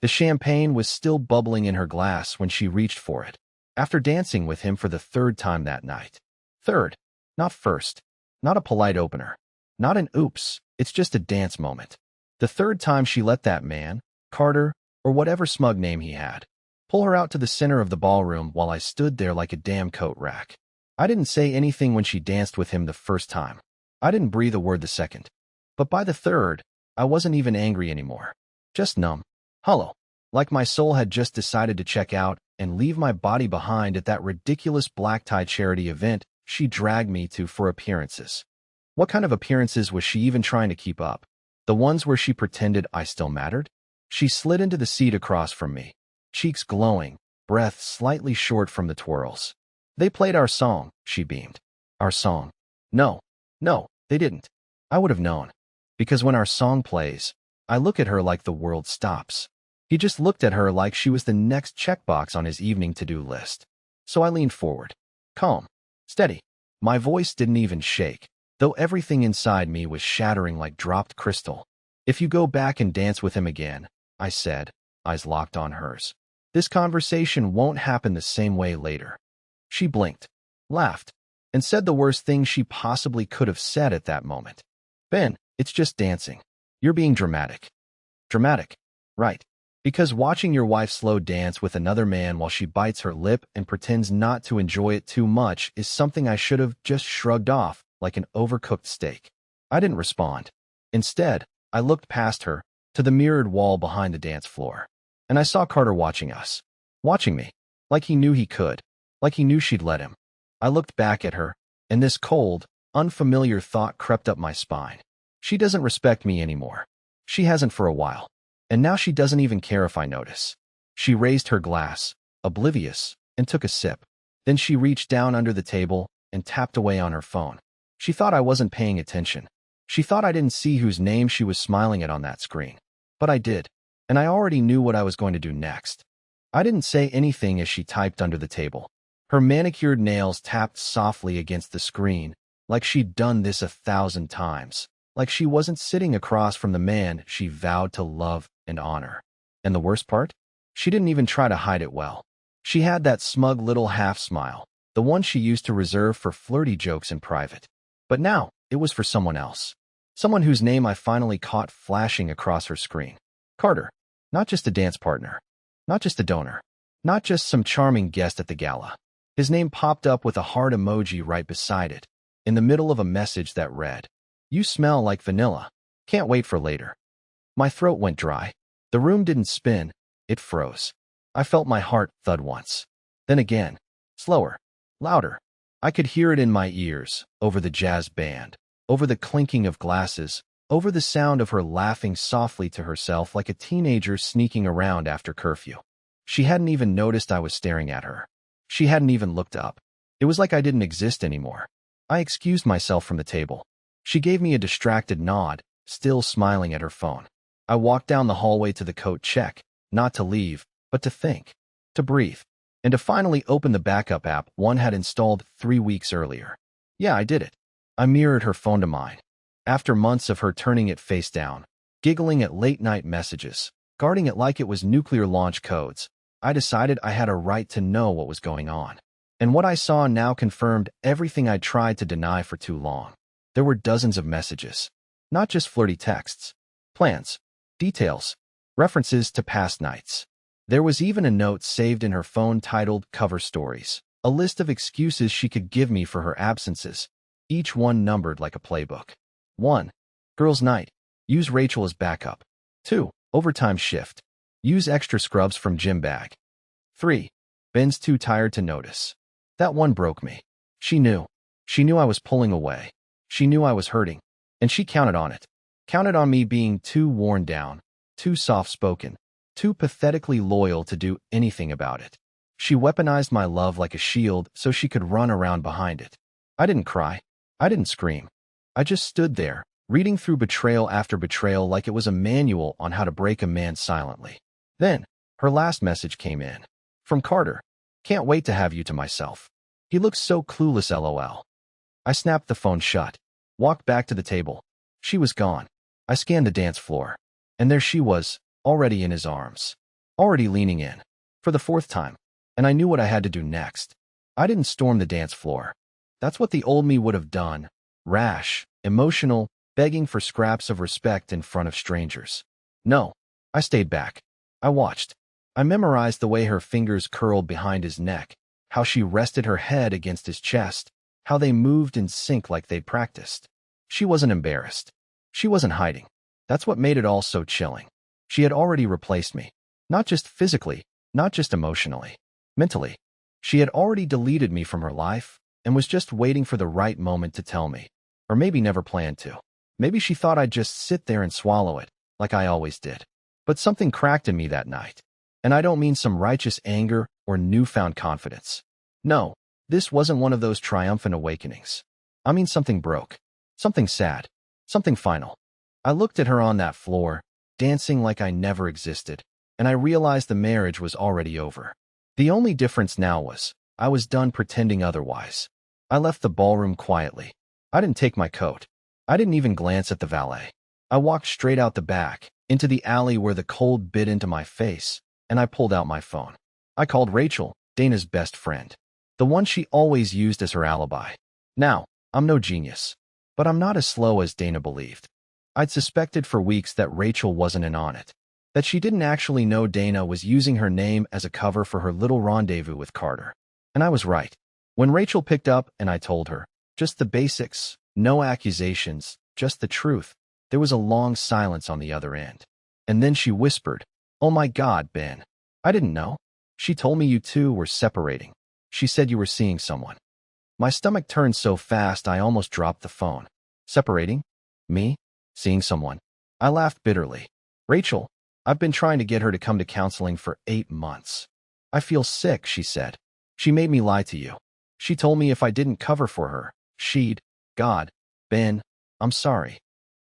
The champagne was still bubbling in her glass when she reached for it, after dancing with him for the third time that night. Third, not first, not a polite opener, not an oops, it's just a dance moment. The third time she let that man, Carter, or whatever smug name he had, pull her out to the center of the ballroom while I stood there like a damn coat rack. I didn't say anything when she danced with him the first time. I didn't breathe a word the second. But by the third, I wasn't even angry anymore. Just numb. Hollow. Like my soul had just decided to check out and leave my body behind at that ridiculous black-tie charity event she dragged me to for appearances. What kind of appearances was she even trying to keep up? The ones where she pretended I still mattered? She slid into the seat across from me, cheeks glowing, breath slightly short from the twirls. They played our song, she beamed. Our song. No, they didn't. I would have known. Because when our song plays, I look at her like the world stops. He just looked at her like she was the next checkbox on his evening to-do list. So I leaned forward. Calm. Steady. My voice didn't even shake, though everything inside me was shattering like dropped crystal. If you go back and dance with him again, I said, eyes locked on hers, this conversation won't happen the same way later. She blinked, laughed, and said the worst thing she possibly could have said at that moment. Ben, it's just dancing. You're being dramatic. Dramatic. Right. Because watching your wife slow dance with another man while she bites her lip and pretends not to enjoy it too much is something I should have just shrugged off like an overcooked steak. I didn't respond. Instead, I looked past her to the mirrored wall behind the dance floor. And I saw Carter watching us. Watching me. Like he knew he could. Like he knew she'd let him. I looked back at her, and this cold, unfamiliar thought crept up my spine. She doesn't respect me anymore. She hasn't for a while. And now she doesn't even care if I notice. She raised her glass, oblivious, and took a sip. Then she reached down under the table and tapped away on her phone. She thought I wasn't paying attention. She thought I didn't see whose name she was smiling at on that screen. But I did, and I already knew what I was going to do next. I didn't say anything as she typed under the table. Her manicured nails tapped softly against the screen, like she'd done this 1,000 times. Like she wasn't sitting across from the man she vowed to love and honor. And the worst part? She didn't even try to hide it well. She had that smug little half-smile, the one she used to reserve for flirty jokes in private. But now, it was for someone else. Someone whose name I finally caught flashing across her screen. Carter. Not just a dance partner. Not just a donor. Not just some charming guest at the gala. His name popped up with a heart emoji right beside it, in the middle of a message that read, "You smell like vanilla. Can't wait for later." My throat went dry. The room didn't spin, it froze. I felt my heart thud once. Then again, slower, louder. I could hear it in my ears, over the jazz band, over the clinking of glasses, over the sound of her laughing softly to herself like a teenager sneaking around after curfew. She hadn't even noticed I was staring at her. She hadn't even looked up. It was like I didn't exist anymore. I excused myself from the table. She gave me a distracted nod, still smiling at her phone. I walked down the hallway to the coat check, not to leave, but to think, to breathe, and to finally open the backup app one had installed 3 weeks earlier. Yeah, I did it. I mirrored her phone to mine. After months of her turning it face down, giggling at late-night messages, guarding it like it was nuclear launch codes, I decided I had a right to know what was going on. And what I saw now confirmed everything I'd tried to deny for too long. There were dozens of messages. Not just flirty texts. Plans. Details. References to past nights. There was even a note saved in her phone titled Cover Stories. A list of excuses she could give me for her absences, each one numbered like a playbook. 1. Girls' night. Use Rachel as backup. 2. Overtime shift. Use extra scrubs from gym bag. 3. Ben's too tired to notice. That one broke me. She knew. She knew I was pulling away. She knew I was hurting. And she counted on it. Counted on me being too worn down, too soft-spoken, too pathetically loyal to do anything about it. She weaponized my love like a shield so she could run around behind it. I didn't cry. I didn't scream. I just stood there, reading through betrayal after betrayal like it was a manual on how to break a man silently. Then, her last message came in. From Carter. Can't wait to have you to myself. He looks so clueless, LOL. I snapped the phone shut, walked back to the table. She was gone. I scanned the dance floor. And there she was, already in his arms. already leaning in. For the fourth time. And I knew what I had to do next. I didn't storm the dance floor. That's what the old me would have done. Rash, emotional, begging for scraps of respect in front of strangers. No, I stayed back. I watched. I memorized the way her fingers curled behind his neck, how she rested her head against his chest, how they moved in sync like they'd practiced. She wasn't embarrassed. She wasn't hiding. That's what made it all so chilling. She had already replaced me. Not just physically, not just emotionally, mentally. She had already deleted me from her life and was just waiting for the right moment to tell me. Or maybe never planned to. Maybe she thought I'd just sit there and swallow it, like I always did. But something cracked in me that night. And I don't mean some righteous anger or newfound confidence. No, this wasn't one of those triumphant awakenings. I mean something broke. Something sad. Something final. I looked at her on that floor, dancing like I never existed, and I realized the marriage was already over. The only difference now was, I was done pretending otherwise. I left the ballroom quietly. I didn't take my coat. I didn't even glance at the valet. I walked straight out the back, into the alley where the cold bit into my face, and I pulled out my phone. I called Rachel, Dana's best friend. The one she always used as her alibi. Now, I'm no genius. But I'm not as slow as Dana believed. I'd suspected for weeks that Rachel wasn't in on it. That she didn't actually know Dana was using her name as a cover for her little rendezvous with Carter. And I was right. When Rachel picked up and I told her, just the basics, no accusations, just the truth, there was a long silence on the other end. And then she whispered, "Oh my God, Ben. I didn't know. She told me you two were separating. She said you were seeing someone." My stomach turned so fast I almost dropped the phone. Separating? Me? Seeing someone? I laughed bitterly. "Rachel, I've been trying to get her to come to counseling for 8 months. I feel sick," she said. "She made me lie to you. She told me if I didn't cover for her, she'd, God, Ben, I'm sorry."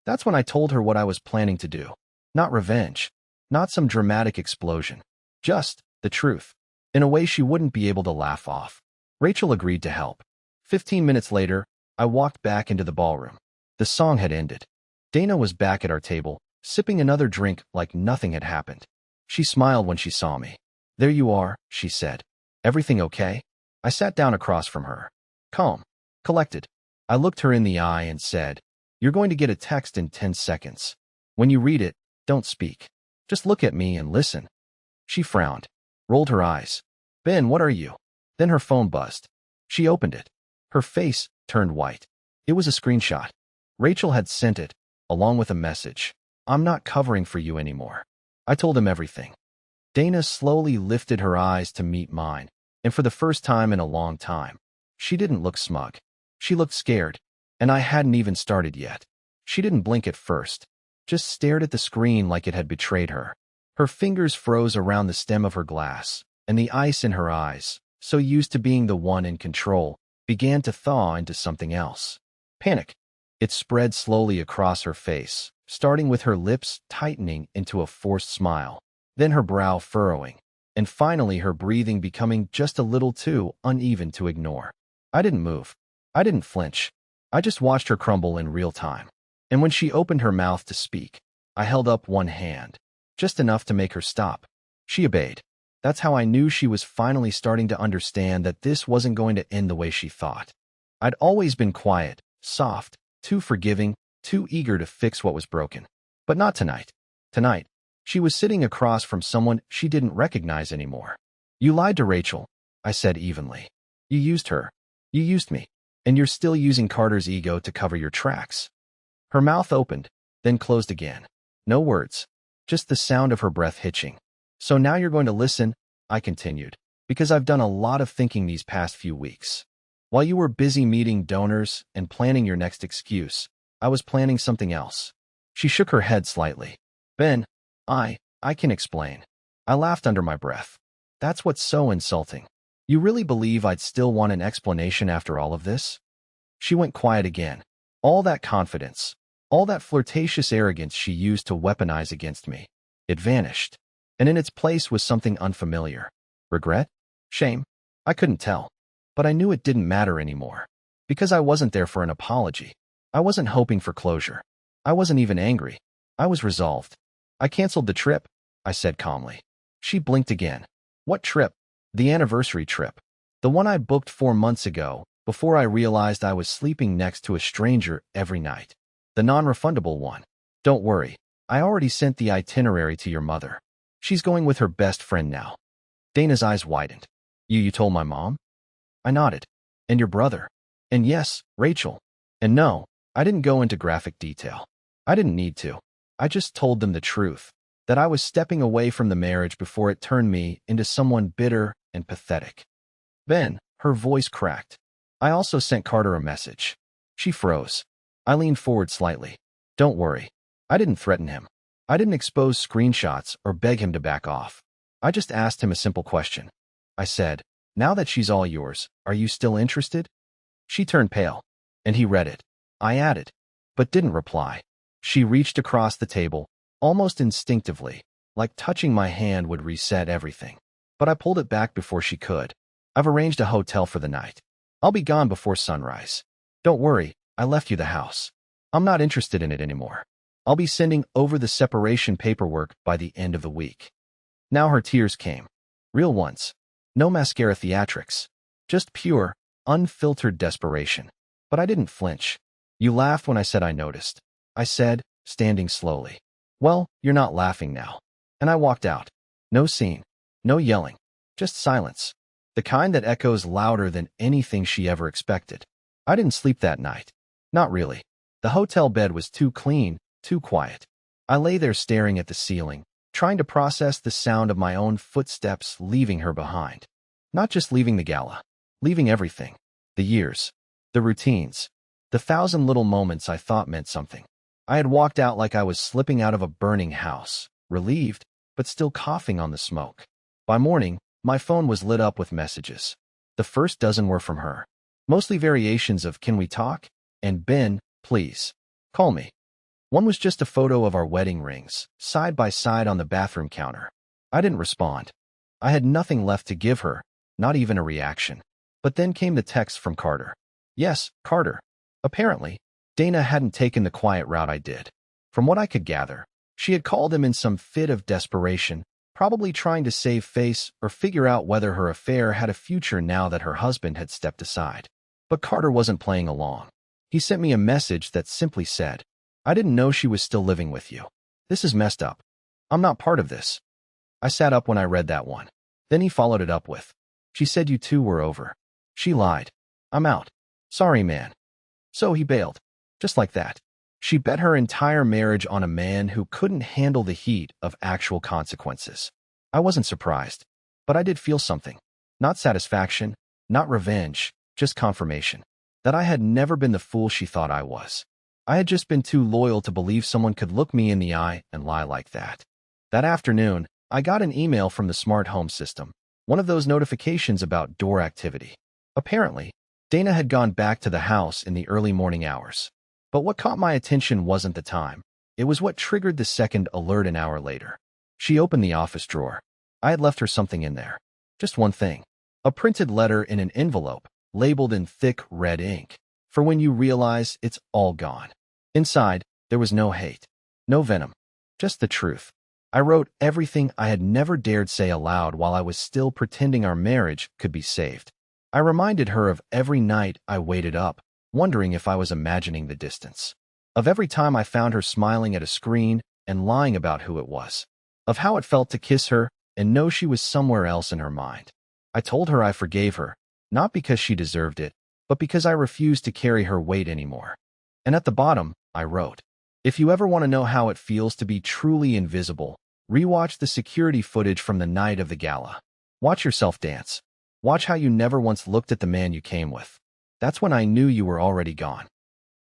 That's when I told her what I was planning to do. Not revenge. Not some dramatic explosion. Just the truth. In a way she wouldn't be able to laugh off. Rachel agreed to help. 15 minutes later, I walked back into the ballroom. The song had ended. Dana was back at our table, sipping another drink like nothing had happened. She smiled when she saw me. "There you are," she said. "Everything okay?" I sat down across from her. Calm. Collected. I looked her in the eye and said, "You're going to get a text in 10 seconds. When you read it, don't speak. Just look at me and listen." She frowned. Rolled her eyes. "Ben, what are you?" Then her phone buzzed. She opened it. Her face turned white. It was a screenshot. Rachel had sent it, along with a message. "I'm not covering for you anymore." I told him everything. Dana slowly lifted her eyes to meet mine, and for the first time in a long time, she didn't look smug. She looked scared, and I hadn't even started yet. She didn't blink at first, just stared at the screen like it had betrayed her. Her fingers froze around the stem of her glass, and the ice in her eyes, so used to being the one in control, began to thaw into something else. Panic. It spread slowly across her face, starting with her lips tightening into a forced smile, then her brow furrowing, and finally her breathing becoming just a little too uneven to ignore. I didn't move. I didn't flinch. I just watched her crumble in real time. And when she opened her mouth to speak, I held up one hand, just enough to make her stop. She obeyed. That's how I knew she was finally starting to understand that this wasn't going to end the way she thought. I'd always been quiet, soft, too forgiving, too eager to fix what was broken. But not tonight. Tonight, she was sitting across from someone she didn't recognize anymore. "You lied to Rachel," I said evenly. "You used her. You used me. And you're still using Carter's ego to cover your tracks." Her mouth opened, then closed again. No words, just the sound of her breath hitching. "So now you're going to listen," I continued, "because I've done a lot of thinking these past few weeks. While you were busy meeting donors and planning your next excuse, I was planning something else." She shook her head slightly. "Ben, I can explain." I laughed under my breath. "That's what's so insulting. You really believe I'd still want an explanation after all of this?" She went quiet again. All that confidence, all that flirtatious arrogance she used to weaponize against me, it vanished. And in its place was something unfamiliar. Regret? Shame? I couldn't tell. But I knew it didn't matter anymore. Because I wasn't there for an apology. I wasn't hoping for closure. I wasn't even angry. I was resolved. "I canceled the trip," I said calmly. She blinked again. What trip? The anniversary trip. The one I booked 4 months ago, before I realized I was sleeping next to a stranger every night. The non-refundable one. Don't worry. I already sent the itinerary to your mother. She's going with her best friend now. Dana's eyes widened. You told my mom? I nodded. And your brother? And yes, Rachel. And no, I didn't go into graphic detail. I didn't need to. I just told them the truth, that I was stepping away from the marriage before it turned me into someone bitter and pathetic. Ben, her voice cracked. I also sent Carter a message. She froze. I leaned forward slightly. Don't worry. I didn't threaten him. I didn't expose screenshots or beg him to back off. I just asked him a simple question. I said, now that she's all yours, are you still interested? She turned pale, and he read it. I added, but didn't reply. She reached across the table, almost instinctively, like touching my hand would reset everything. But I pulled it back before she could. I've arranged a hotel for the night. I'll be gone before sunrise. Don't worry, I left you the house. I'm not interested in it anymore. I'll be sending over the separation paperwork by the end of the week. Now her tears came. Real ones. No mascara theatrics. Just pure, unfiltered desperation. But I didn't flinch. You laughed when I said I noticed. I said, standing slowly. Well, you're not laughing now. And I walked out. No scene. No yelling. Just silence. The kind that echoes louder than anything she ever expected. I didn't sleep that night. Not really. The hotel bed was too clean, too quiet. I lay there staring at the ceiling, trying to process the sound of my own footsteps leaving her behind. Not just leaving the gala. Leaving everything. The years. The routines. The 1,000 little moments I thought meant something. I had walked out like I was slipping out of a burning house, relieved, but still coughing on the smoke. By morning, my phone was lit up with messages. The first dozen were from her. Mostly variations of "Can we talk?" and "Ben, please. Call me." One was just a photo of our wedding rings, side by side on the bathroom counter. I didn't respond. I had nothing left to give her, not even a reaction. But then came the text from Carter. Yes, Carter. Apparently, Dana hadn't taken the quiet route I did. From what I could gather, she had called him in some fit of desperation, probably trying to save face or figure out whether her affair had a future now that her husband had stepped aside. But Carter wasn't playing along. He sent me a message that simply said, I didn't know she was still living with you. This is messed up. I'm not part of this. I sat up when I read that one. Then he followed it up with, she said you two were over. She lied. I'm out. Sorry, man. So he bailed. Just like that. She bet her entire marriage on a man who couldn't handle the heat of actual consequences. I wasn't surprised, but I did feel something. Not satisfaction, not revenge, just confirmation. That I had never been the fool she thought I was. I had just been too loyal to believe someone could look me in the eye and lie like that. That afternoon, I got an email from the smart home system, one of those notifications about door activity. Apparently, Dana had gone back to the house in the early morning hours. But what caught my attention wasn't the time. It was what triggered the second alert an hour later. She opened the office drawer. I had left her something in there. Just one thing. A printed letter in an envelope, labeled in thick red ink, for when you realize it's all gone. Inside, there was no hate, no venom, just the truth. I wrote everything I had never dared say aloud while I was still pretending our marriage could be saved. I reminded her of every night I waited up, wondering if I was imagining the distance. Of every time I found her smiling at a screen and lying about who it was. Of how it felt to kiss her and know she was somewhere else in her mind. I told her I forgave her, not because she deserved it, but because I refused to carry her weight anymore. And at the bottom, I wrote, if you ever want to know how it feels to be truly invisible, rewatch the security footage from the night of the gala. Watch yourself dance. Watch how you never once looked at the man you came with. That's when I knew you were already gone.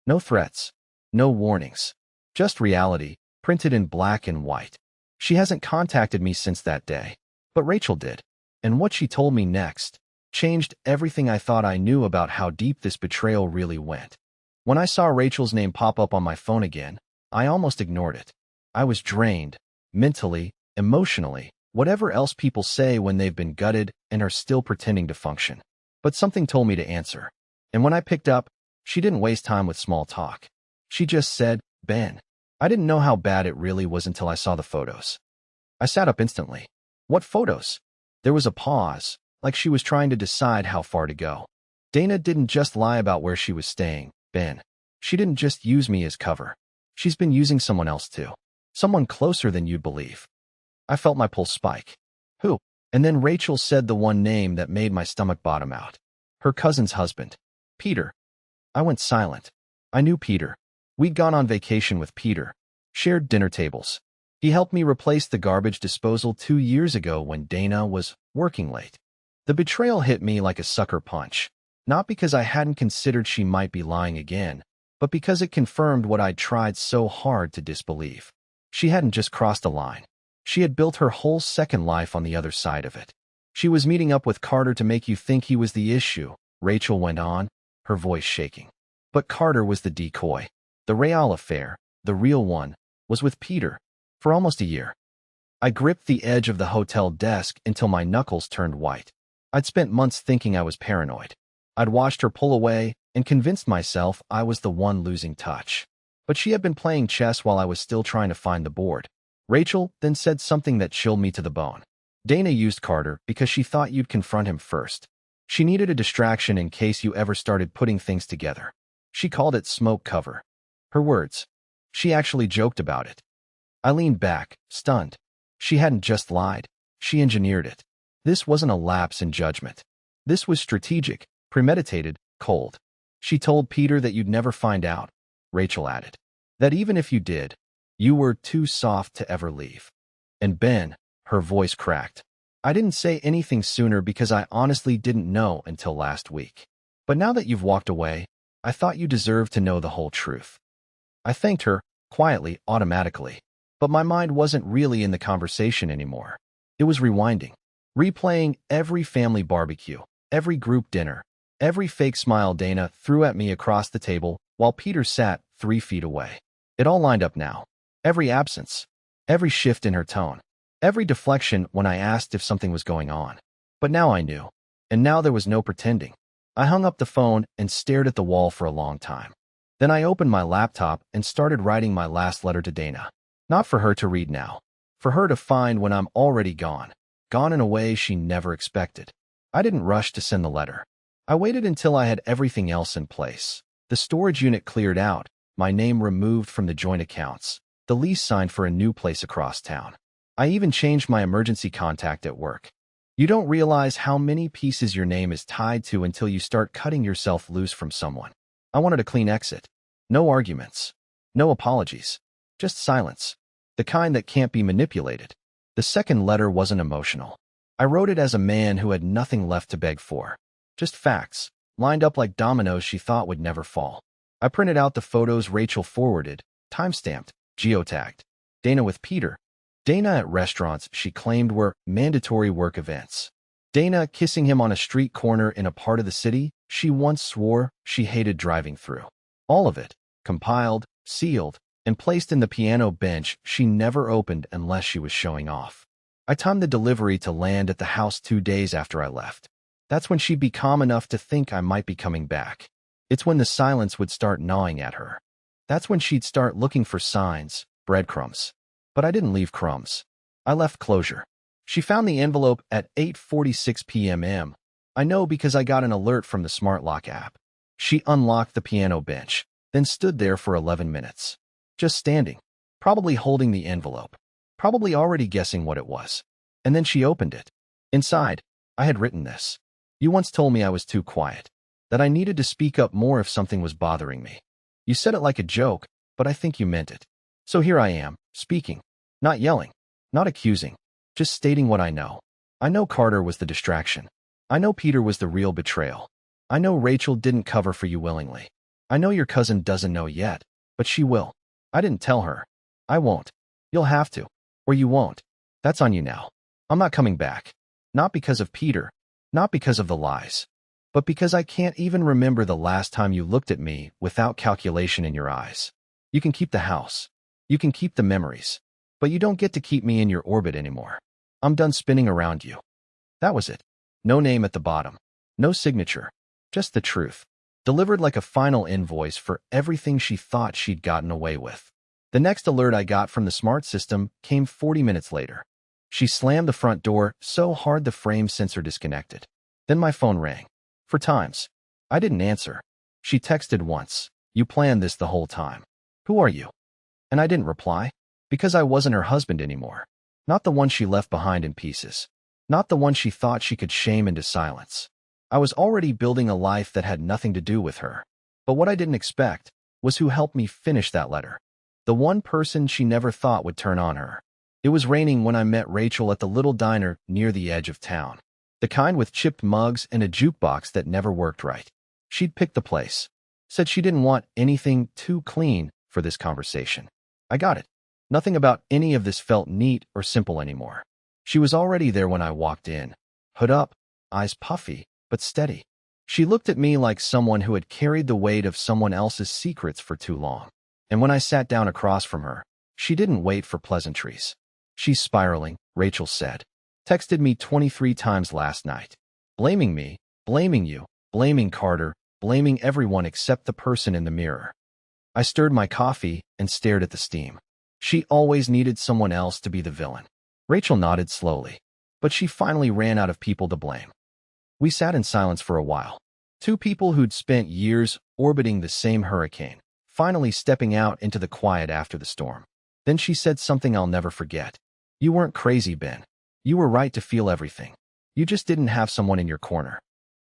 No threats. No warnings. Just reality, printed in black and white. She hasn't contacted me since that day. But Rachel did. And what she told me next changed everything I thought I knew about how deep this betrayal really went. When I saw Rachel's name pop up on my phone again, I almost ignored it. I was drained, mentally, emotionally, whatever else people say when they've been gutted and are still pretending to function. But something told me to answer. And when I picked up, she didn't waste time with small talk. She just said, Ben. I didn't know how bad it really was until I saw the photos. I sat up instantly. What photos? There was a pause, like she was trying to decide how far to go. Dana didn't just lie about where she was staying, Ben. She didn't just use me as cover. She's been using someone else too. Someone closer than you'd believe. I felt my pulse spike. Who? And then Rachel said the one name that made my stomach bottom out. Her cousin's husband. Peter. I went silent. I knew Peter. We'd gone on vacation with Peter. Shared dinner tables. He helped me replace the garbage disposal 2 years ago when Dana was working late. The betrayal hit me like a sucker punch. Not because I hadn't considered she might be lying again, but because it confirmed what I'd tried so hard to disbelieve. She hadn't just crossed a line. She had built her whole second life on the other side of it. She was meeting up with Carter to make you think he was the issue, Rachel went on, her voice shaking. But Carter was the decoy. The Betrayal affair, the real one, was with Peter. For almost a year. I gripped the edge of the hotel desk until my knuckles turned white. I'd spent months thinking I was paranoid. I'd watched her pull away and convinced myself I was the one losing touch. But she had been playing chess while I was still trying to find the board. Rachel then said something that chilled me to the bone. Dana used Carter because she thought you'd confront him first. She needed a distraction in case you ever started putting things together. She called it smoke cover. Her words. She actually joked about it. I leaned back, stunned. She hadn't just lied. She engineered it. This wasn't a lapse in judgment. This was strategic, premeditated, cold. She told Peter that you'd never find out, Rachel added. That even if you did, you were too soft to ever leave. And Ben, her voice cracked. I didn't say anything sooner because I honestly didn't know until last week. But now that you've walked away, I thought you deserved to know the whole truth. I thanked her, quietly, automatically. But my mind wasn't really in the conversation anymore. It was rewinding, replaying every family barbecue, every group dinner, every fake smile Dana threw at me across the table while Peter sat 3 feet away. It all lined up now. Every absence, every shift in her tone, every deflection when I asked if something was going on. But now I knew. And now there was no pretending. I hung up the phone and stared at the wall for a long time. Then I opened my laptop and started writing my last letter to Dana. Not for her to read now. For her to find when I'm already gone. Gone in a way she never expected. I didn't rush to send the letter. I waited until I had everything else in place. The storage unit cleared out, my name removed from the joint accounts, the lease signed for a new place across town. I even changed my emergency contact at work. You don't realize how many pieces your name is tied to until you start cutting yourself loose from someone. I wanted a clean exit. No arguments. No apologies. Just silence. The kind that can't be manipulated. The second letter wasn't emotional. I wrote it as a man who had nothing left to beg for. Just facts, lined up like dominoes she thought would never fall. I printed out the photos Rachel forwarded, timestamped, geotagged. Dana with Peter. Dana at restaurants she claimed were mandatory work events. Dana kissing him on a street corner in a part of the city she once swore she hated driving through. All of it, compiled, sealed, and placed in the piano bench she never opened unless she was showing off. I timed the delivery to land at the house 2 days after I left. That's when she'd be calm enough to think I might be coming back. It's when the silence would start gnawing at her. That's when she'd start looking for signs, breadcrumbs. But I didn't leave crumbs. I left closure. She found the envelope at 8:46 p.m. I know because I got an alert from the Smart Lock app. She unlocked the piano bench, then stood there for 11 minutes. Just standing, probably holding the envelope, probably already guessing what it was. And then she opened it. Inside, I had written this. You once told me I was too quiet, that I needed to speak up more if something was bothering me. You said it like a joke, but I think you meant it. So here I am, speaking, not yelling, not accusing, just stating what I know. I know Carter was the distraction. I know Peter was the real betrayal. I know Rachel didn't cover for you willingly. I know your cousin doesn't know yet, but she will. I didn't tell her. I won't. You'll have to. Or you won't. That's on you now. I'm not coming back. Not because of Peter. Not because of the lies. But because I can't even remember the last time you looked at me without calculation in your eyes. You can keep the house. You can keep the memories. But you don't get to keep me in your orbit anymore. I'm done spinning around you. That was it. No name at the bottom. No signature. Just the truth. Delivered like a final invoice for everything she thought she'd gotten away with. The next alert I got from the smart system came 40 minutes later. She slammed the front door so hard the frame sensor disconnected. Then my phone rang. 4 times. I didn't answer. She texted once. You planned this the whole time. Who are you? And I didn't reply. Because I wasn't her husband anymore. Not the one she left behind in pieces. Not the one she thought she could shame into silence. I was already building a life that had nothing to do with her. But what I didn't expect was who helped me finish that letter. The one person she never thought would turn on her. It was raining when I met Rachel at the little diner near the edge of town. The kind with chipped mugs and a jukebox that never worked right. She'd picked the place. Said she didn't want anything too clean for this conversation. I got it. Nothing about any of this felt neat or simple anymore. She was already there when I walked in. Hood up, eyes puffy, but steady. She looked at me like someone who had carried the weight of someone else's secrets for too long. And when I sat down across from her, she didn't wait for pleasantries. She's spiraling, Rachel said. Texted me 23 times last night. Blaming me, blaming you, blaming Carter, blaming everyone except the person in the mirror. I stirred my coffee and stared at the steam. She always needed someone else to be the villain. Rachel nodded slowly. But she finally ran out of people to blame. We sat in silence for a while. Two people who'd spent years orbiting the same hurricane, finally stepping out into the quiet after the storm. Then she said something I'll never forget. You weren't crazy, Ben. You were right to feel everything. You just didn't have someone in your corner.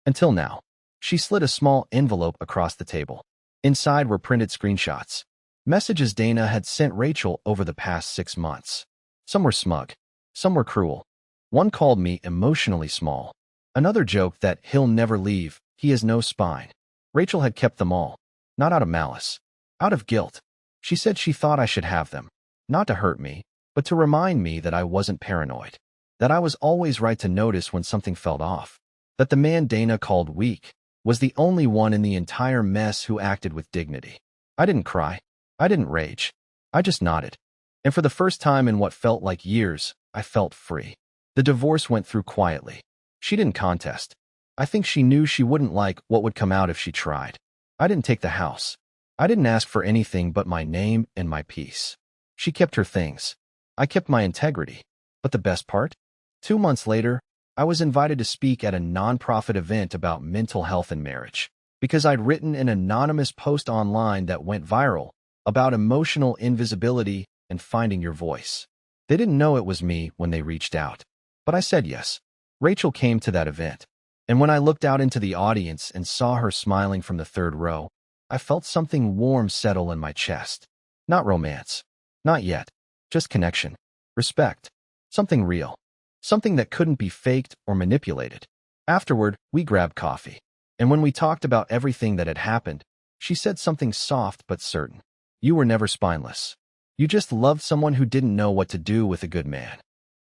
Until now. She slid a small envelope across the table. Inside were printed screenshots. Messages Dana had sent Rachel over the past 6 months. Some were smug. Some were cruel. One called me emotionally small. Another joked that he'll never leave, he has no spine. Rachel had kept them all. Not out of malice. Out of guilt. She said she thought I should have them. Not to hurt me, but to remind me that I wasn't paranoid. That I was always right to notice when something felt off. That the man Dana called weak was the only one in the entire mess who acted with dignity. I didn't cry. I didn't rage. I just nodded. And for the first time in what felt like years, I felt free. The divorce went through quietly. She didn't contest. I think she knew she wouldn't like what would come out if she tried. I didn't take the house. I didn't ask for anything but my name and my peace. She kept her things. I kept my integrity. But the best part? 2 months later, I was invited to speak at a nonprofit event about mental health and marriage. Because I'd written an anonymous post online that went viral about emotional invisibility and finding your voice. They didn't know it was me when they reached out. But I said yes. Rachel came to that event. And when I looked out into the audience and saw her smiling from the 3rd row, I felt something warm settle in my chest. Not romance. Not yet. Just connection. Respect. Something real. Something that couldn't be faked or manipulated. Afterward, we grabbed coffee. And when we talked about everything that had happened, she said something soft but certain. You were never spineless. You just loved someone who didn't know what to do with a good man.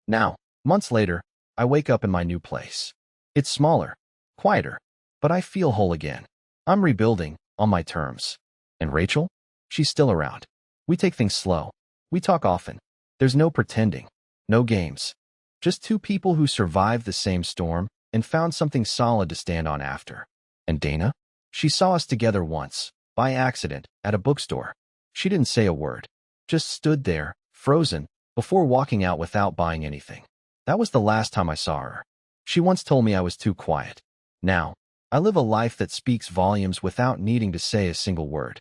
Now, months later, I wake up in my new place. It's smaller, quieter, but I feel whole again. I'm rebuilding, on my terms. And Rachel? She's still around. We take things slow. We talk often. There's no pretending. No games. Just two people who survived the same storm and found something solid to stand on after. And Dana? She saw us together once, by accident, at a bookstore. She didn't say a word. Just stood there, frozen, before walking out without buying anything. That was the last time I saw her. She once told me I was too quiet. Now, I live a life that speaks volumes without needing to say a single word.